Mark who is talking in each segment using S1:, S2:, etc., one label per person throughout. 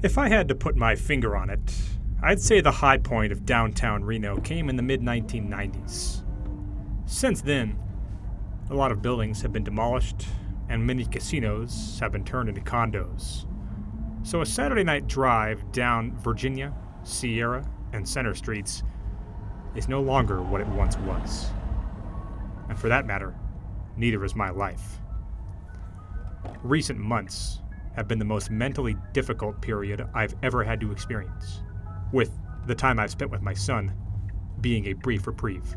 S1: If I had to put my finger on it, I'd say the high point of downtown Reno came in the mid-1990s. Since then, a lot of buildings have been demolished and many casinos have been turned into condos. So a Saturday night drive down Virginia, Sierra, and Center Streets is no longer what it once was. And for that matter, neither is my life. Recent months have been the most mentally difficult period I've ever had to experience, with the time I've spent with my son being a brief reprieve.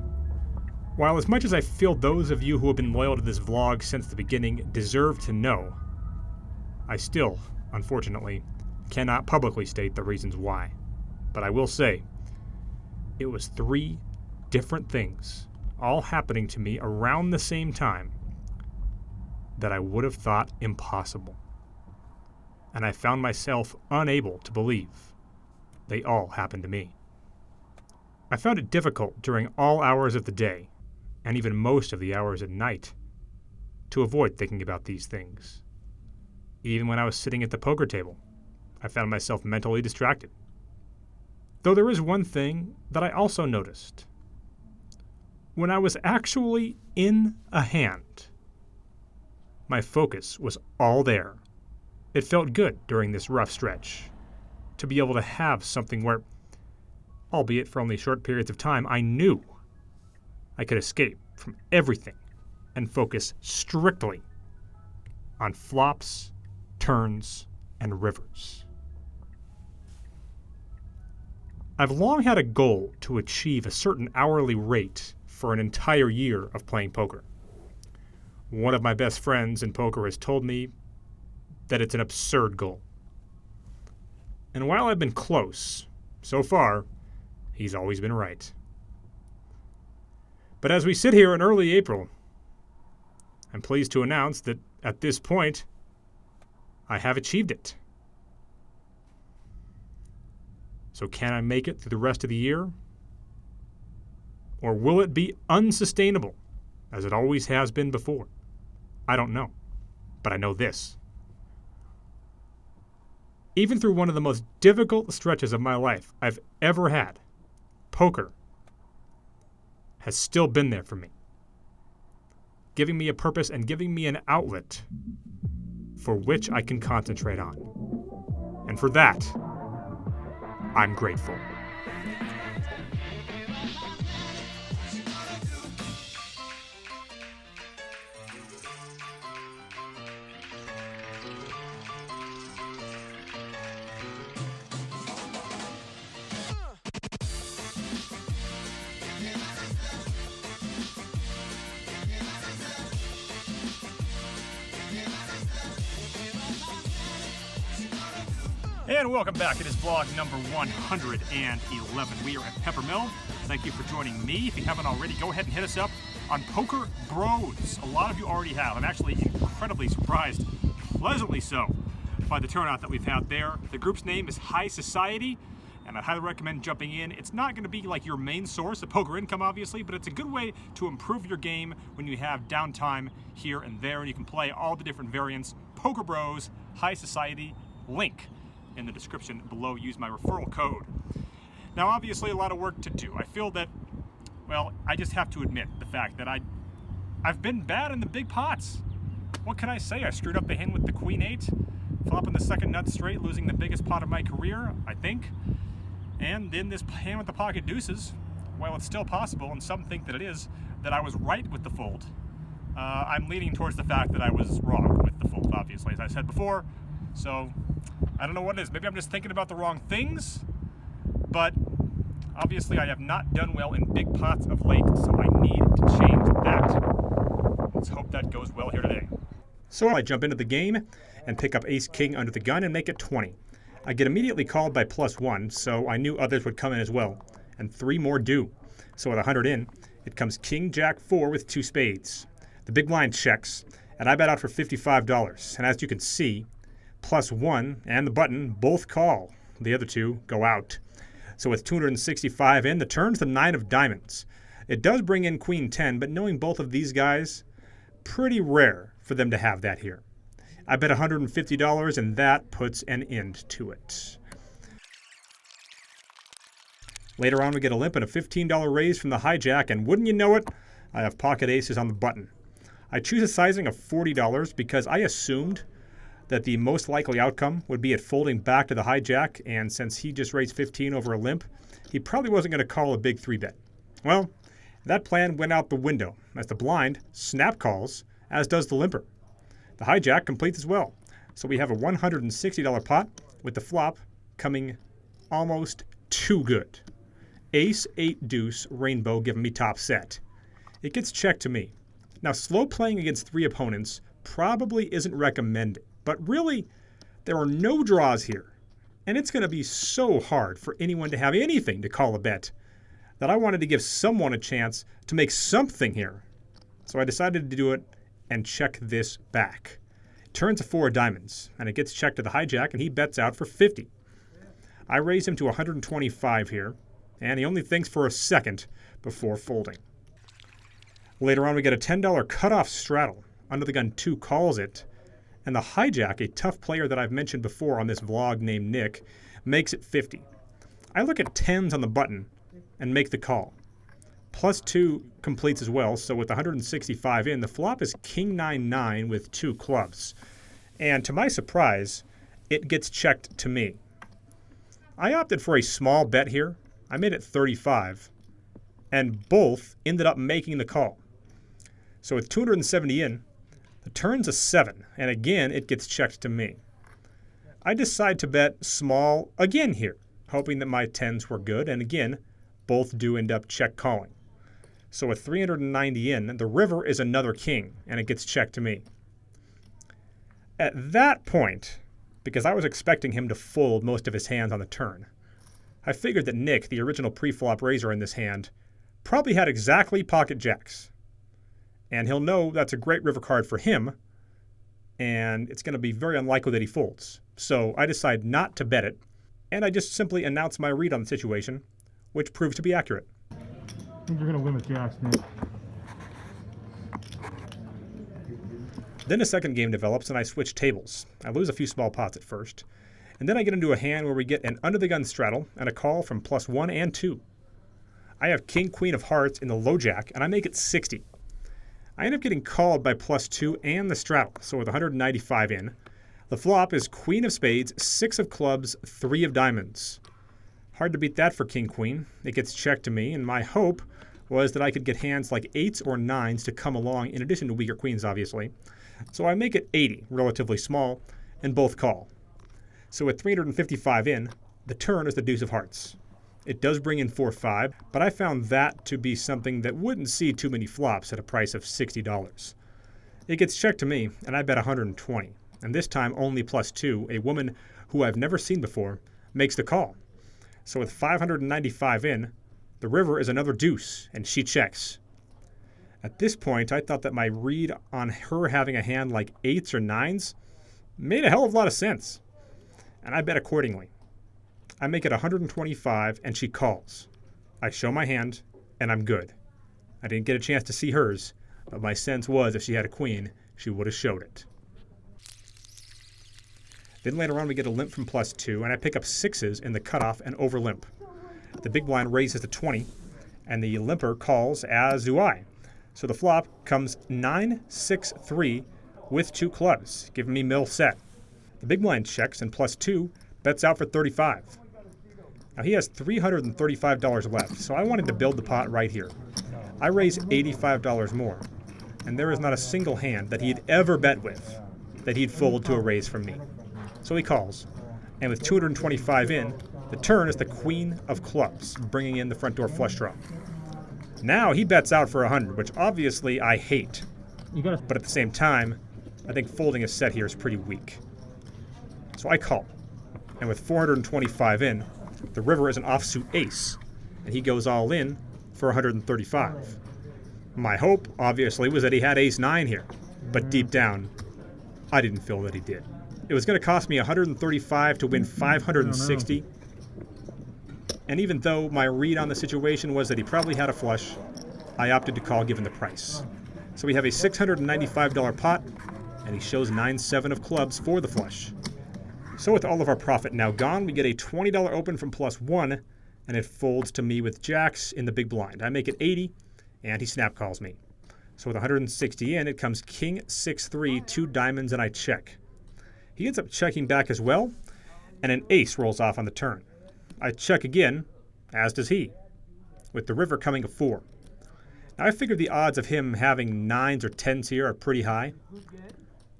S1: While as much as I feel those of you who have been loyal to this vlog since the beginning deserve to know, I still, unfortunately, cannot publicly state the reasons why. But I will say, it was 3 different things, all happening to me around the same time, that I would have thought impossible. And I found myself unable to believe they all happened to me. I found it difficult during all hours of the day, and even most of the hours at night, to avoid thinking about these things. Even when I was sitting at the poker table, I found myself mentally distracted. Though there is one thing that I also noticed. When I was actually in a hand, my focus was all there. It felt good during this rough stretch to be able to have something where, albeit for only short periods of time, I knew I could escape from everything and focus strictly on flops, turns, and rivers. I've long had a goal to achieve a certain hourly rate for an entire year of playing poker. One of my best friends in poker has told me that it's an absurd goal. And while I've been close, so far, he's always been right. But as we sit here in early April, I'm pleased to announce that at this point, I have achieved it. So can I make it through the rest of the year? Or will it be unsustainable, as it always has been before? I don't know, but I know this. Even through one of the most difficult stretches of my life I've ever had, poker has still been there for me, giving me a purpose and giving me an outlet for which I can concentrate on. And for that, I'm grateful. And welcome back. It is vlog number 111. We are at Peppermill. Thank you for joining me. If you haven't already, go ahead and hit us up on Poker Bros. A lot of you already have. I'm actually incredibly surprised, pleasantly so, by the turnout that we've had there. The group's name is High Society, and I highly recommend jumping in. It's not going to be like your main source of poker income, obviously, but it's a good way to improve your game when you have downtime here and there, and you can play all the different variants. Poker Bros, High Society, link in the description below. Use my referral code. Now, obviously, a lot of work to do. I feel that, well, I just have to admit the fact that I've been bad in the big pots. What can I say? I screwed up the hand with the Queen 8, flopping the second nut straight, losing the biggest pot of my career, I think. And in this hand with the pocket deuces, while it's still possible, and some think that it is, that I was right with the fold, I'm leaning towards the fact that I was wrong with the fold, obviously, as I said before. So I don't know what it is. Maybe I'm just thinking about the wrong things, but obviously I have not done well in big pots of late, so I need to change that. Let's hope that goes well here today. So I jump into the game and pick up ace-king under the gun and make it 20. I get immediately called by +1, so I knew others would come in as well, and 3 more do. So with 100 in, it comes king-jack-4 with 2 spades. The big blind checks, and I bet out for $55, and as you can see, +1 and the button both call. The other 2 go out. So with 265 in, the turn's the 9 of diamonds. It does bring in queen 10, but knowing both of these guys, pretty rare for them to have that here. I bet $150, and that puts an end to it. Later on, we get a limp and a $15 raise from the hijack, and wouldn't you know it, I have pocket aces on the button. I choose a sizing of $40 because I assumed that the most likely outcome would be it folding back to the hijack, and since he just raised 15 over a limp, he probably wasn't going to call a big 3-bet. Well, that plan went out the window as the blind snap calls, as does the limper. The hijack completes as well, so we have a $160 pot with the flop coming almost too good. Ace, 8, deuce, rainbow giving me top set. It gets checked to me. Now, slow playing against 3 opponents probably isn't recommended, but really, there are no draws here, and it's going to be so hard for anyone to have anything to call a bet that I wanted to give someone a chance to make something here. So I decided to do it and check this back. It turns a 4 of diamonds, and it gets checked to the hijack, and he bets out for 50. I raise him to 125 here, and he only thinks for a second before folding. Later on, we get a $10 cutoff straddle. Under the gun 2 calls it, and the hijack, a tough player that I've mentioned before on this vlog named Nick, makes it 50. I look at 10s on the button and make the call. +2 completes as well, so with 165 in, the flop is king 9-9 with 2 clubs. And to my surprise, it gets checked to me. I opted for a small bet here. I made it 35, and both ended up making the call. So with 270 in, the turn's a 7, and again, it gets checked to me. I decide to bet small again here, hoping that my 10s were good, and again, both do end up check calling. So with 390 in, the river is another king, and it gets checked to me. At that point, because I was expecting him to fold most of his hands on the turn, I figured that Nick, the original pre-flop raiser in this hand, probably had exactly pocket jacks. And he'll know that's a great river card for him, and it's going to be very unlikely that he folds. So I decide not to bet it, and I just simply announce my read on the situation, which proves to be accurate.
S2: I think you're going to win with jacks, Nick.
S1: Then a second game develops, and I switch tables. I lose a few small pots at first, and then I get into a hand where we get an under-the-gun straddle and a call from +1 and 2. I have king, queen of hearts in the low jack, and I make it 60. I end up getting called by +2 and the straddle, so with 195 in, the flop is queen of spades, 6 of clubs, 3 of diamonds. Hard to beat that for king-queen. It gets checked to me, and my hope was that I could get hands like 8s or 9s to come along, in addition to weaker queens, obviously. So I make it 80, relatively small, and both call. So with 355 in, the turn is the deuce of hearts. It does bring in 4-5, but I found that to be something that wouldn't see too many flops at a price of $60. It gets checked to me, and I bet 120. And this time only +2, a woman who I've never seen before, makes the call. So with 595 in, the river is another deuce, and she checks. At this point, I thought that my read on her having a hand like 8s or 9s made a hell of a lot of sense, and I bet accordingly. I make it 125, and she calls. I show my hand, and I'm good. I didn't get a chance to see hers, but my sense was if she had a queen, she would have showed it. Then later on, we get a limp from +2, and I pick up 6s in the cutoff and over limp. The big blind raises to 20, and the limper calls, as do I. So the flop comes 9-6-3 with 2 clubs, giving me mill set. The big blind checks, and +2 bets out for 35. Now he has $335 left, so I wanted to build the pot right here. I raise $85 more, and there is not a single hand that he'd ever bet with that he'd fold to a raise from me. So he calls, and with 225 in, the turn is the queen of clubs, bringing in the front door flush draw. Now he bets out for 100, which obviously I hate, but at the same time, I think folding a set here is pretty weak. So I call, and with 425 in, the river is an offsuit ace, and he goes all in for 135. My hope, obviously, was that he had ace-9 here, but deep down, I didn't feel that he did. It was going to cost me 135 to win 560, and even though my read on the situation was that he probably had a flush, I opted to call given the price. So we have a $695 pot and he shows 9-7 of clubs for the flush. So with all of our profit now gone, we get a $20 open from +1, and it folds to me with jacks in the big blind. I make it 80, and he snap calls me. So with 160 in, it comes king 6-3, 2 diamonds, and I check. He ends up checking back as well, and an ace rolls off on the turn. I check again, as does he, with the river coming a 4. Now I figured the odds of him having 9s or 10s here are pretty high,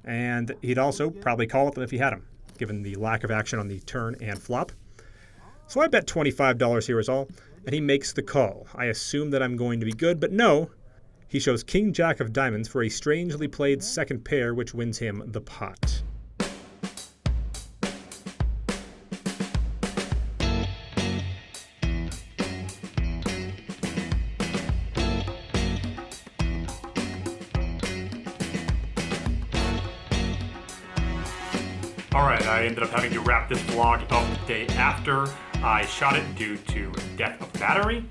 S1: and he'd also probably call it if he had them, given the lack of action on the turn and flop. So I bet $25 here is all, and he makes the call. I assume that I'm going to be good, but no. He shows king jack of diamonds for a strangely played second pair, which wins him the pot.
S3: Alright, I ended up having to wrap this vlog up the day after I shot it due to death of battery.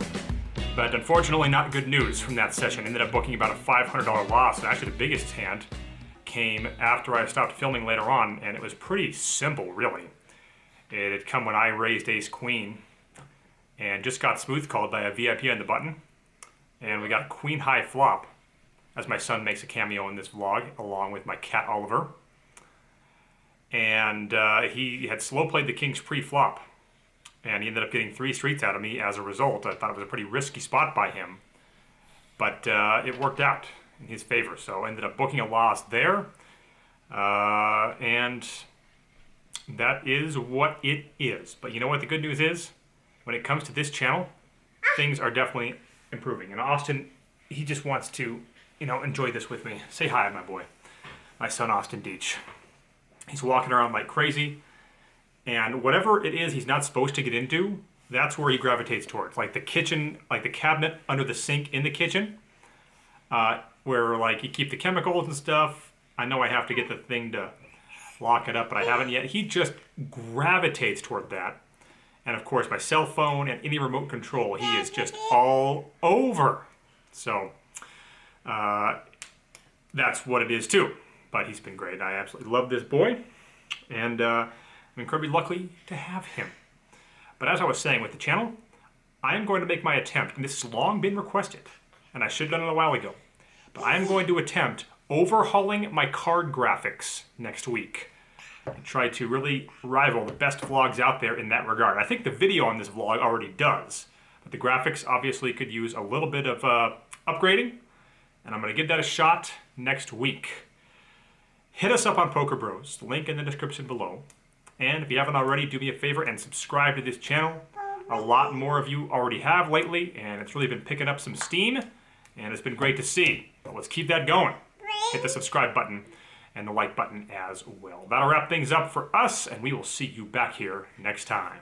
S3: But unfortunately not good news from that session. Ended up booking about a $500 loss, and actually the biggest hand came after I stopped filming later on, and it was pretty simple, really. It had come when I raised ace-queen and just got smooth called by a VIP on the button, and we got a queen-high flop, as my son makes a cameo in this vlog, along with my cat Oliver. And he had slow played the king's pre-flop, and he ended up getting 3 streets out of me as a result. I thought it was a pretty risky spot by him, but it worked out in his favor. So I ended up booking a loss there, and that is what it is. But you know what the good news is? When it comes to this channel, things are definitely improving. And Austin, he just wants to, enjoy this with me. Say hi, my boy. My son, Austin Deach. He's walking around like crazy. And whatever it is he's not supposed to get into, that's where he gravitates towards. Like the kitchen, like the cabinet under the sink in the kitchen, where like you keep the chemicals and stuff. I know I have to get the thing to lock it up, but I haven't yet. He just gravitates toward that. And of course, my cell phone and any remote control, he is just all over. So that's what it is too. But he's been great. I absolutely love this boy. And I'm incredibly lucky to have him. But as I was saying with the channel, I am going to make my attempt, and this has long been requested, and I should have done it a while ago, but I am going to attempt overhauling my card graphics next week and try to really rival the best vlogs out there in that regard. I think the video on this vlog already does, but the graphics obviously could use a little bit of upgrading, and I'm going to give that a shot next week. Hit us up on Poker Bros, the link in the description below. And if you haven't already, do me a favor and subscribe to this channel. A lot more of you already have lately, and it's really been picking up some steam, and it's been great to see. But let's keep that going. Hit the subscribe button and the like button as well. That'll wrap things up for us, and we will see you back here next time.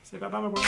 S3: Say bye-bye, my boy.